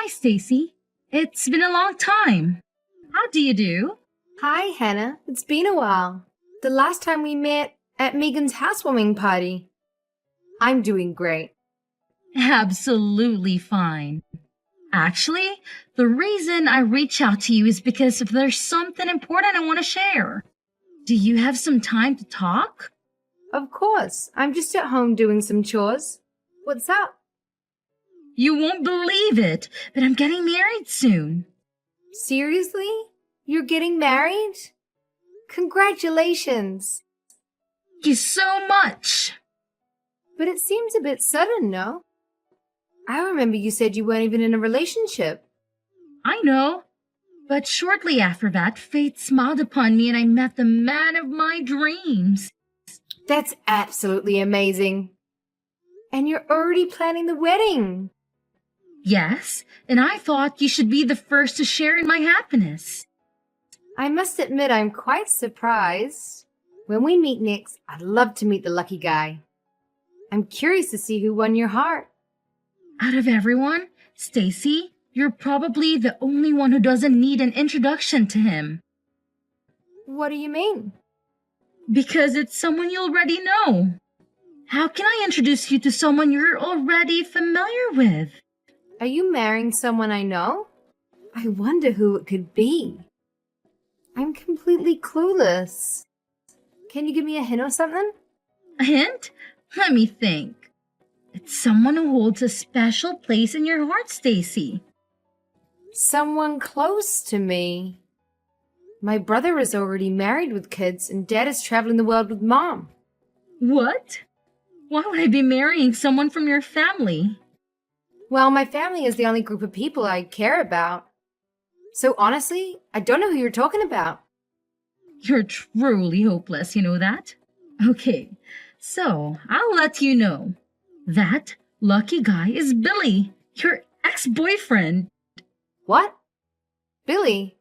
Hi, Stacy. It's been a long time. How do you do? Hi, Hannah. It's been a while. The last time we met at Megan's housewarming party. I'm doing great. Absolutely fine. Actually, the reason I reach out to you is because there's something important I want to share. Do you have some time to talk? Of course. I'm just at home doing some chores. What's up? You won't believe it, but I'm getting married soon. Seriously? You're getting married? Congratulations. Thank you so much. But it seems a bit sudden, no? I remember you said you weren't even in a relationship. I know. But shortly after that, fate smiled upon me and I met the man of my dreams. That's absolutely amazing. And you're already planning the wedding. Yes, and I thought you should be the first to share in my happiness. I must admit I'm quite surprised. When we meet next, I'd love to meet the lucky guy. I'm curious to see who won your heart. Out of everyone, Stacy, you're probably the only one who doesn't need an introduction to him. What do you mean? Because it's someone you already know. How can I introduce you to someone you're already familiar with? Are you marrying someone I know? I wonder who it could be. I'm completely clueless. Can you give me a hint or something? A hint? Let me think. It's someone who holds a special place in your heart, Stacy. Someone close to me. My brother is already married with kids and Dad is traveling the world with Mom. What? Why would I be marrying someone from your family? Well, my family is the only group of people I care about. So honestly, I don't know who you're talking about. You're truly hopeless, you know that? Okay, so I'll let you know. That lucky guy is Billy, your ex-boyfriend. What? Billy?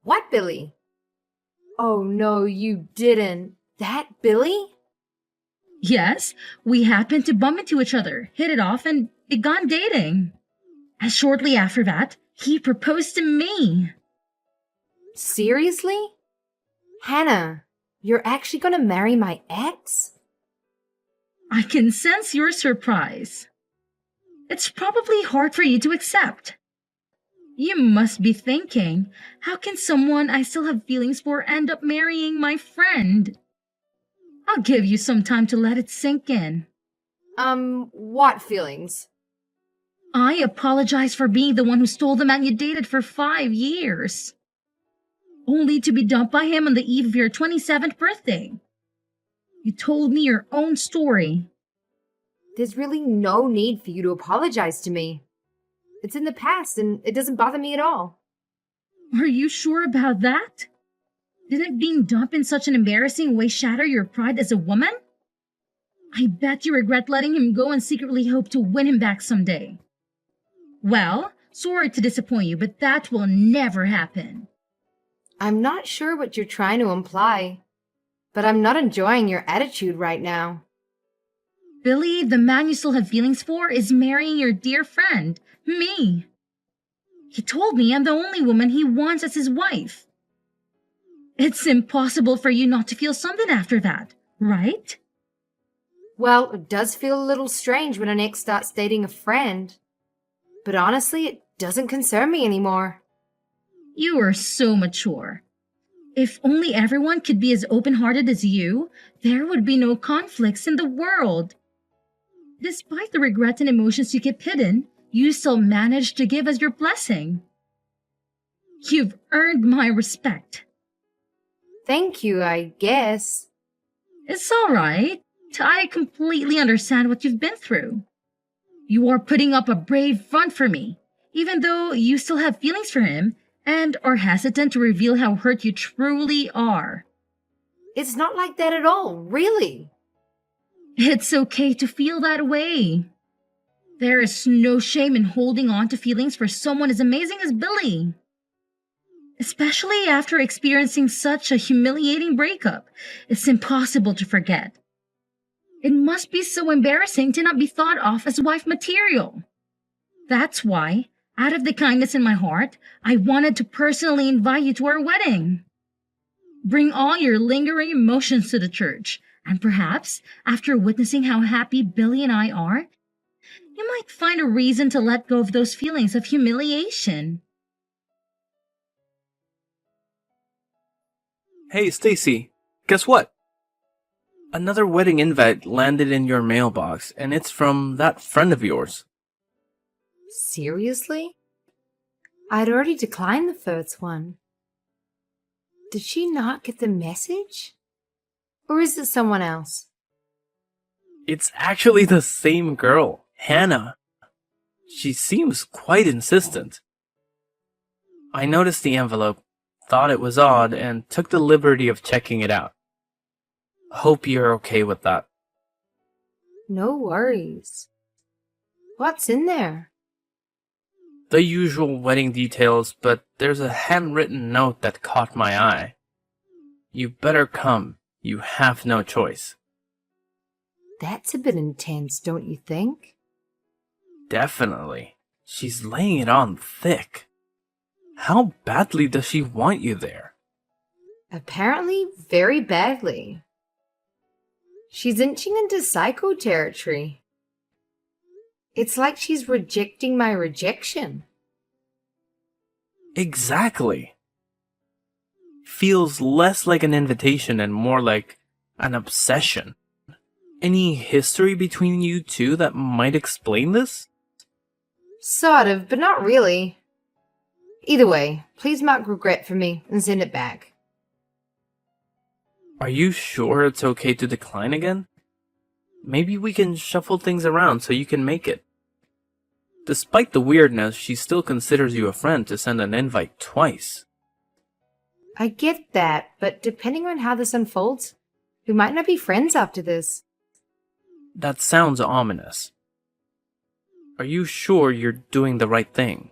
What Billy? Oh no, you didn't. That Billy? Yes, we happened to bump into each other, hit it off, and began dating. And shortly after that, he proposed to me. Seriously? Hannah, you're actually gonna marry my ex? I can sense your surprise. It's probably hard for you to accept. You must be thinking, how can someone I still have feelings for end up marrying my friend? I'll give you some time to let it sink in. What feelings? I apologize for being the one who stole the man you dated for 5 years. Only to be dumped by him on the eve of your 27th birthday. You told me your own story. There's really no need for you to apologize to me. It's in the past and it doesn't bother me at all. Are you sure about that? Didn't being dumped in such an embarrassing way shatter your pride as a woman? I bet you regret letting him go and secretly hope to win him back someday. Well, sorry to disappoint you, but that will never happen. I'm not sure what you're trying to imply, but I'm not enjoying your attitude right now. Billy, the man you still have feelings for, is marrying your dear friend, me. He told me I'm the only woman he wants as his wife. It's impossible for you not to feel something after that, right? Well, it does feel a little strange when an ex starts dating a friend. But honestly, it doesn't concern me anymore. You are so mature. If only everyone could be as open-hearted as you, there would be no conflicts in the world. Despite the regrets and emotions you keep hidden, you still manage to give us your blessing. You've earned my respect. Thank you, I guess. It's all right. I completely understand what you've been through. You are putting up a brave front for me, even though you still have feelings for him and are hesitant to reveal how hurt you truly are. It's not like that at all, really. It's okay to feel that way. There is no shame in holding on to feelings for someone as amazing as Billy. Especially after experiencing such a humiliating breakup, it's impossible to forget. It must be so embarrassing to not be thought of as wife material. That's why Out of the kindness in my heart, I wanted to personally invite you to our wedding. Bring all your lingering emotions to the church, and perhaps, after witnessing how happy Billy and I are, you might find a reason to let go of those feelings of humiliation. Hey, Stacy, guess what? Another wedding invite landed in your mailbox, and it's from that friend of yours. Seriously? I'd already declined the first one. Did she not get the message? Or is it someone else? It's actually the same girl, Hannah. She seems quite insistent. I noticed the envelope, thought it was odd, and took the liberty of checking it out. Hope you're okay with that. No worries. What's in there? The usual wedding details, but there's a handwritten note that caught my eye. You better come. You have no choice. That's a bit intense, don't you think? Definitely. She's laying it on thick. How badly does she want you there? Apparently, very badly. She's inching into psycho territory. It's like she's rejecting my rejection. Exactly. Feels less like an invitation and more like an obsession. Any history between you two that might explain this? Sort of, but not really. Either way, please mark regret for me and send it back. Are you sure it's okay to decline again? Maybe we can shuffle things around so you can make it. Despite the weirdness, she still considers you a friend to send an invite twice. I get that, but depending on how this unfolds, we might not be friends after this. That sounds ominous. Are you sure you're doing the right thing?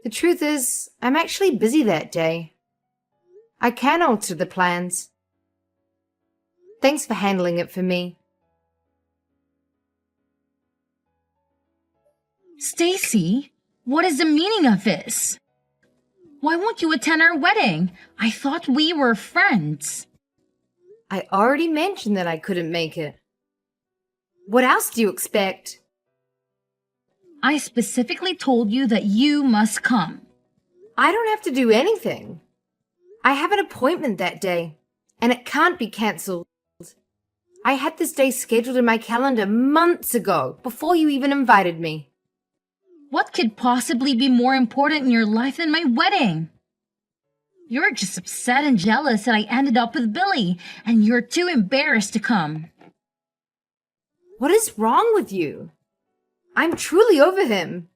The truth is, I'm actually busy that day. I can alter the plans. Thanks for handling it for me. Stacy, what is the meaning of this? Why won't you attend our wedding? I thought we were friends. I already mentioned that I couldn't make it. What else do you expect? I specifically told you that you must come. I don't have to do anything. I have an appointment that day, and it can't be cancelled. I had this day scheduled in my calendar months ago, before you even invited me. What could possibly be more important in your life than my wedding? You're just upset and jealous that I ended up with Billy, and you're too embarrassed to come. What is wrong with you? I'm truly over him.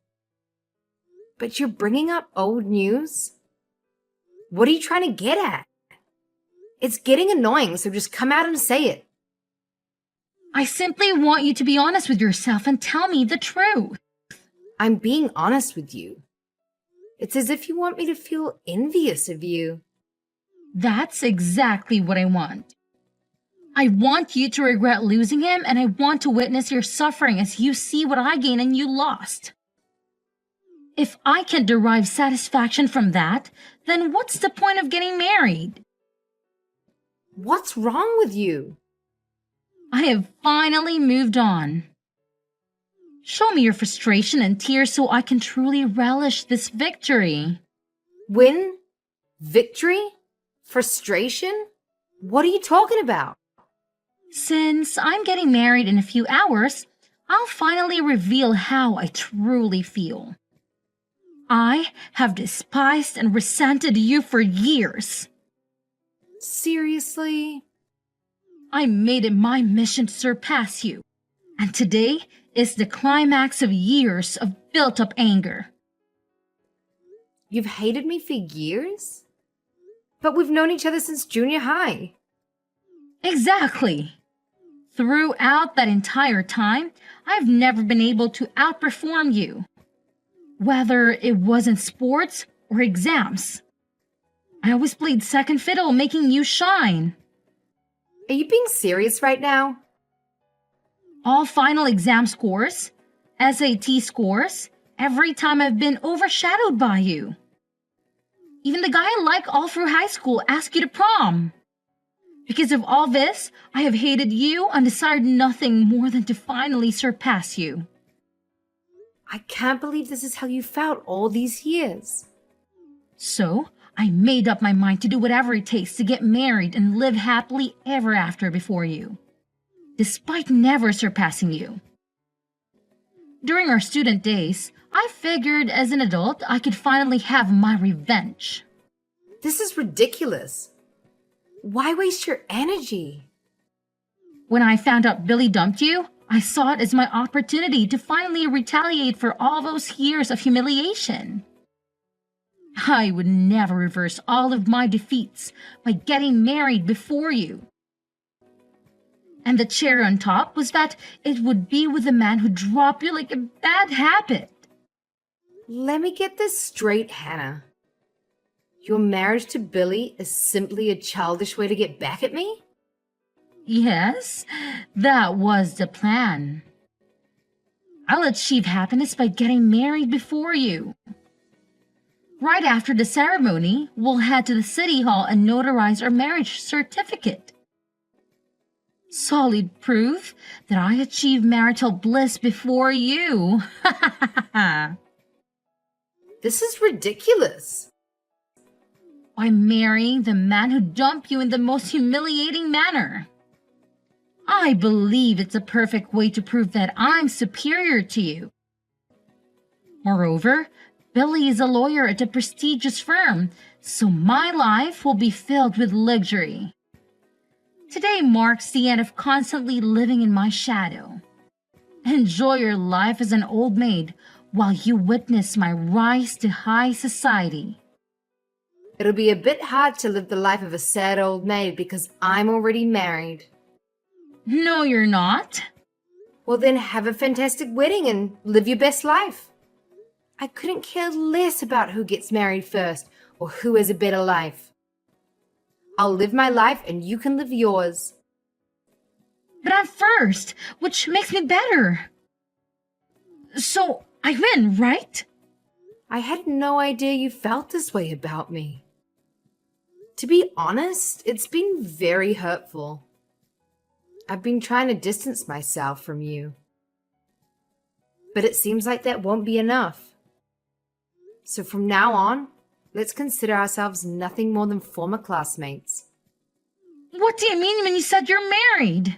But you're bringing up old news? What are you trying to get at? It's getting annoying, so just come out and say it. I simply want you to be honest with yourself and tell me the truth. I'm being honest with you. It's as if you want me to feel envious of you. That's exactly what I want. I want you to regret losing him, and I want to witness your suffering as you see what I gained and you lost. If I can derive satisfaction from that, then what's the point of getting married? What's wrong with you? I have finally moved on. Show me your frustration and tears so I can truly relish this victory. Win? Victory? Frustration? What are you talking about? Since I'm getting married in a few hours, I'll finally reveal how I truly feel. I have despised and resented you for years. Seriously? I made it my mission to surpass you, and today is the climax of years of built-up anger. You've hated me for years? But we've known each other since junior high. Exactly. Throughout that entire time, I've never been able to outperform you, whether it was in sports or exams. I always played second fiddle, making you shine. Are you being serious right now? All final exam scores, SAT scores, every time I've been overshadowed by you. Even the guy I like all through high school asked you to prom. Because of all this, I have hated you and desired nothing more than to finally surpass you. I can't believe this is how you felt all these years. So, I made up my mind to do whatever it takes to get married and live happily ever after before you, despite never surpassing you. During our student days, I figured as an adult I could finally have my revenge. This is ridiculous. Why waste your energy? When I found out Billy dumped you, I saw it as my opportunity to finally retaliate for all those years of humiliation. I would never reverse all of my defeats by getting married before you. And the cherry on top was that it would be with a man who dropped you like a bad habit. Let me get this straight, Hannah. Your marriage to Billy is simply a childish way to get back at me? Yes, that was the plan. I'll achieve happiness by getting married before you. Right after the ceremony, we'll head to the city hall and notarize our marriage certificate. Solid proof that I achieved marital bliss before you. This is ridiculous. By marrying the man who dumped you in the most humiliating manner. I believe it's a perfect way to prove that I'm superior to you. Moreover, Billy is a lawyer at a prestigious firm, so my life will be filled with luxury. Today marks the end of constantly living in my shadow. Enjoy your life as an old maid while you witness my rise to high society. It'll be a bit hard to live the life of a sad old maid because I'm already married. No, you're not. Well, then have a fantastic wedding and live your best life. I couldn't care less about who gets married first or who has a better life. I'll live my life and you can live yours. But I'm first, which makes me better. So I win, right? I had no idea you felt this way about me. To be honest, it's been very hurtful. I've been trying to distance myself from you. But it seems like that won't be enough. So from now on, let's consider ourselves nothing more than former classmates. What do you mean when you said you're married?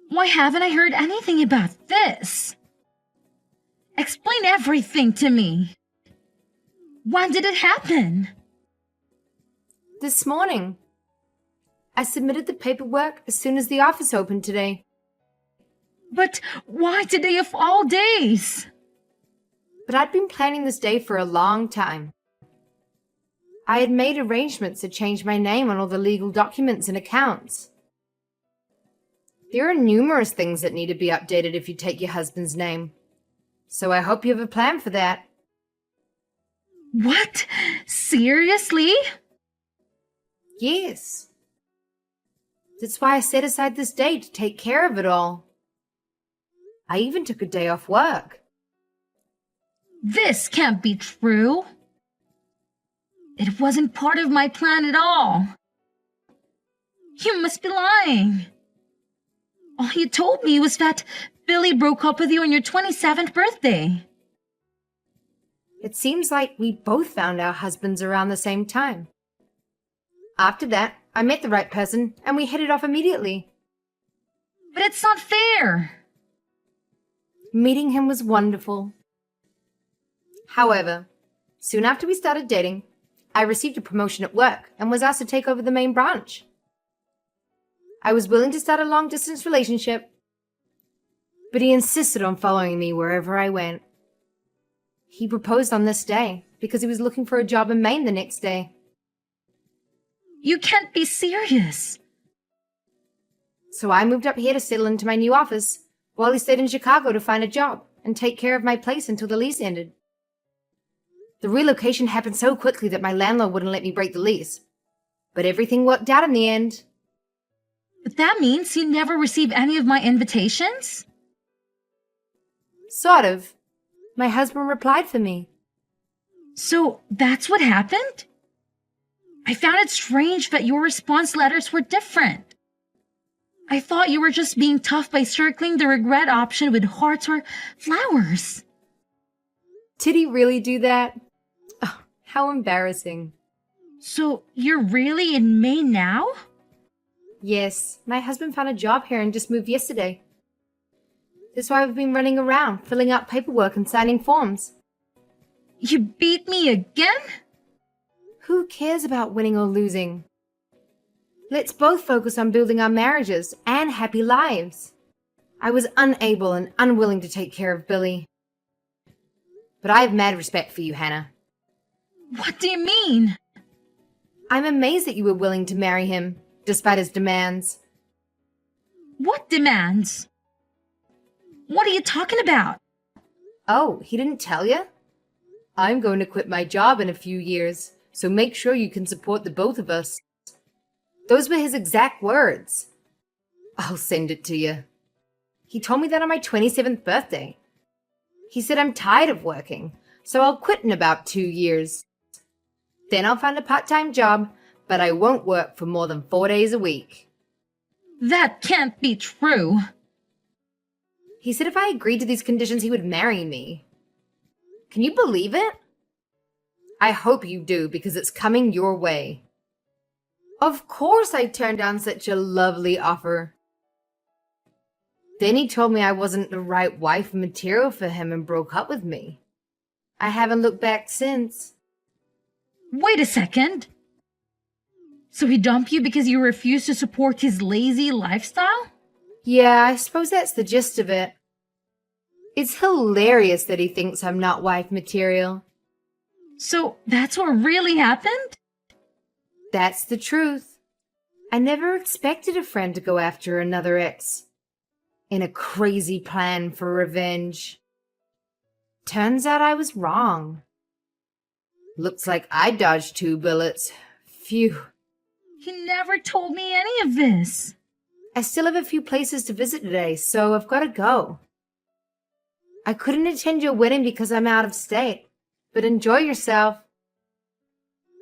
Why haven't I heard anything about this? Explain everything to me. When did it happen? This morning. I submitted the paperwork as soon as the office opened today. But why today of all days? But I'd been planning this day for a long time. I had made arrangements to change my name on all the legal documents and accounts. There are numerous things that need to be updated if you take your husband's name. So I hope you have a plan for that. What? Seriously? Yes. That's why I set aside this day to take care of it all. I even took a day off work. This can't be true. It wasn't part of my plan at all. You must be lying. All you told me was that Billy broke up with you on your 27th birthday. It seems like we both found our husbands around the same time. After that, I met the right person and we hit it off immediately. But it's not fair. Meeting him was wonderful. However, soon after we started dating, I received a promotion at work and was asked to take over the main branch. I was willing to start a long-distance relationship, but he insisted on following me wherever I went. He proposed on this day because he was looking for a job in Maine the next day. You can't be serious. So I moved up here to settle into my new office while he stayed in Chicago to find a job and take care of my place until the lease ended. The relocation happened so quickly that my landlord wouldn't let me break the lease. But everything worked out in the end. But that means you never received any of my invitations? Sort of. My husband replied for me. So that's what happened? I found it strange that your response letters were different. I thought you were just being tough by circling the regret option with hearts or flowers. Did he really do that? Oh, how embarrassing. So you're really in Maine now? Yes, my husband found a job here and just moved yesterday. That's why I've been running around, filling out paperwork and signing forms. You beat me again? Who cares about winning or losing? Let's both focus on building our marriages and happy lives. I was unable and unwilling to take care of Billy. But I have mad respect for you, Hannah. What do you mean? I'm amazed that you were willing to marry him, despite his demands. What demands? What are you talking about? Oh, he didn't tell you? I'm going to quit my job in a few years, so make sure you can support the both of us. Those were his exact words. I'll send it to you. He told me that on my 27th birthday. He said I'm tired of working, so I'll quit in about 2 years. Then I'll find a part-time job, but I won't work for more than 4 days a week. That can't be true. He said if I agreed to these conditions, he would marry me. Can you believe it? I hope you do, because it's coming your way. Of course I turned down such a lovely offer. Then he told me I wasn't the right wife material for him and broke up with me. I haven't looked back since. Wait a second. So he dumped you because you refused to support his lazy lifestyle? Yeah, I suppose that's the gist of it. It's hilarious that he thinks I'm not wife material. So that's what really happened? That's the truth. I never expected a friend to go after another ex in a crazy plan for revenge. Turns out I was wrong. Looks like I dodged 2 bullets. Phew. You never told me any of this. I still have a few places to visit today, so I've got to go. I couldn't attend your wedding because I'm out of state, but enjoy yourself.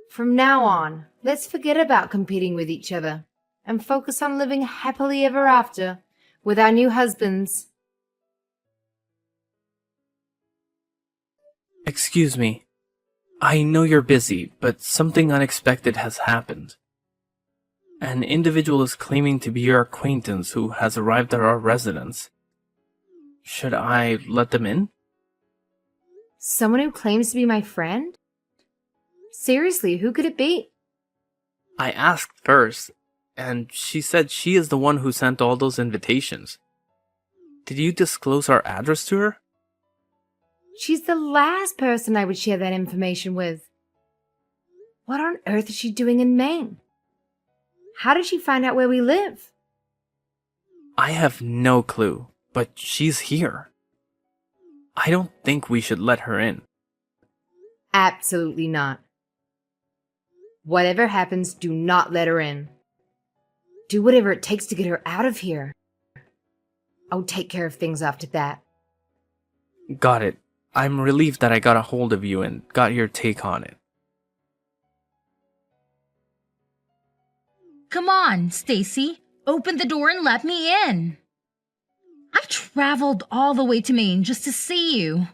From now on, let's forget about competing with each other and focus on living happily ever after with our new husbands. Excuse me. I know you're busy, but something unexpected has happened. An individual is claiming to be your acquaintance who has arrived at our residence. Should I let them in? Someone who claims to be my friend? Seriously, who could it be? I asked first, and she said she is the one who sent all those invitations. Did you disclose our address to her? She's the last person I would share that information with. What on earth is she doing in Maine? How did she find out where we live? I have no clue, but she's here. I don't think we should let her in. Absolutely not. Whatever happens, do not let her in. Do whatever it takes to get her out of here. I'll take care of things after that. Got it. I'm relieved that I got a hold of you and got your take on it. Come on, Stacy. Open the door and let me in. I traveled all the way to Maine just to see you.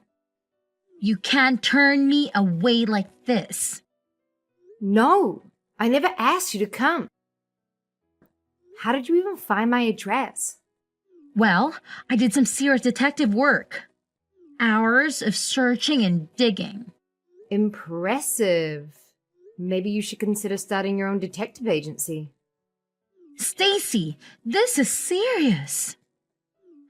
You can't turn me away like this. No, I never asked you to come. How did you even find my address? Well, I did some serious detective work. Hours of searching and digging. Impressive. Maybe you should consider starting your own detective agency. Stacy, this is serious.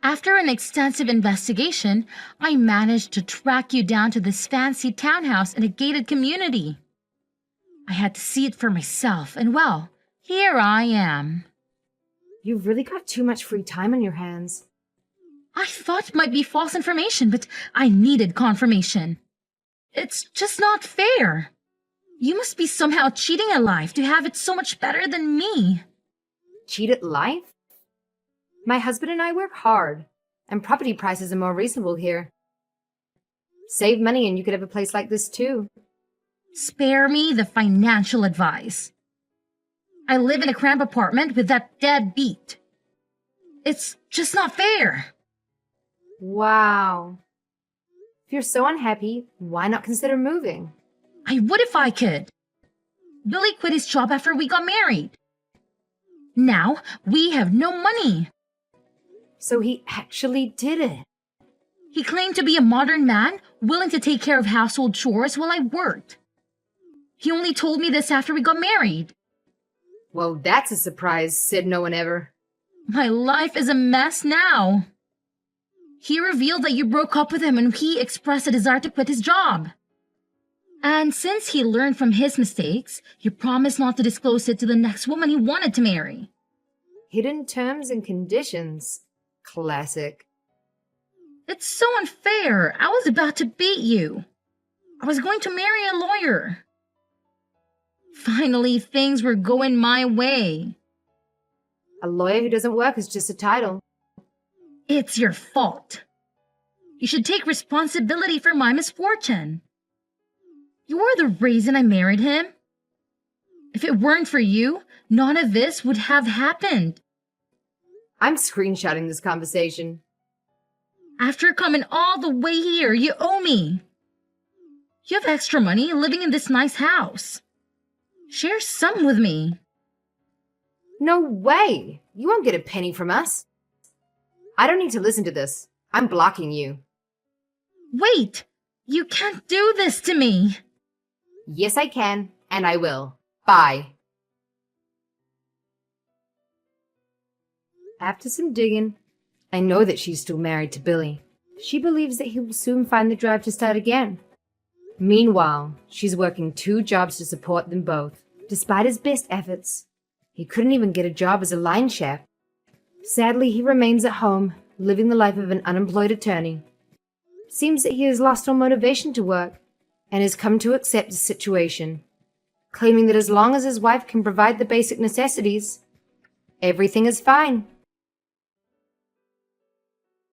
After an extensive investigation, I managed to track you down to this fancy townhouse in a gated community. I had to see it for myself, and well, here I am. You've really got too much free time on your hands. I thought it might be false information, but I needed confirmation. It's just not fair. You must be somehow cheating at life to have it so much better than me. Cheat at life? My husband and I work hard, and property prices are more reasonable here. Save money and you could have a place like this too. Spare me the financial advice. I live in a cramped apartment with that deadbeat. It's just not fair. Wow. If you're so unhappy, why not consider moving? I would if I could. Billy quit his job after we got married. Now we have no money. So he actually did it. He claimed to be a modern man, willing to take care of household chores while I worked. He only told me this after we got married. Well, that's a surprise, said no one ever. My life is a mess now. He revealed that you broke up with him and he expressed a desire to quit his job. And since he learned from his mistakes, you promised not to disclose it to the next woman he wanted to marry. Hidden terms and conditions. Classic. It's so unfair. I was about to beat you. I was going to marry a lawyer. Finally, things were going my way. A lawyer who doesn't work is just a title. It's your fault. You should take responsibility for my misfortune. You're the reason I married him. If it weren't for you, none of this would have happened. I'm screenshotting this conversation. After coming all the way here, you owe me. You have extra money living in this nice house. Share some with me. No way! You won't get a penny from us. I don't need to listen to this. I'm blocking you. Wait! You can't do this to me! Yes, I can, and I will. Bye. After some digging, I know that she's still married to Billy. She believes that he will soon find the drive to start again. Meanwhile, she's working 2 jobs to support them both. Despite his best efforts, he couldn't even get a job as a line chef. Sadly, he remains at home, living the life of an unemployed attorney. Seems that he has lost all motivation to work and has come to accept his situation, claiming that as long as his wife can provide the basic necessities, everything is fine.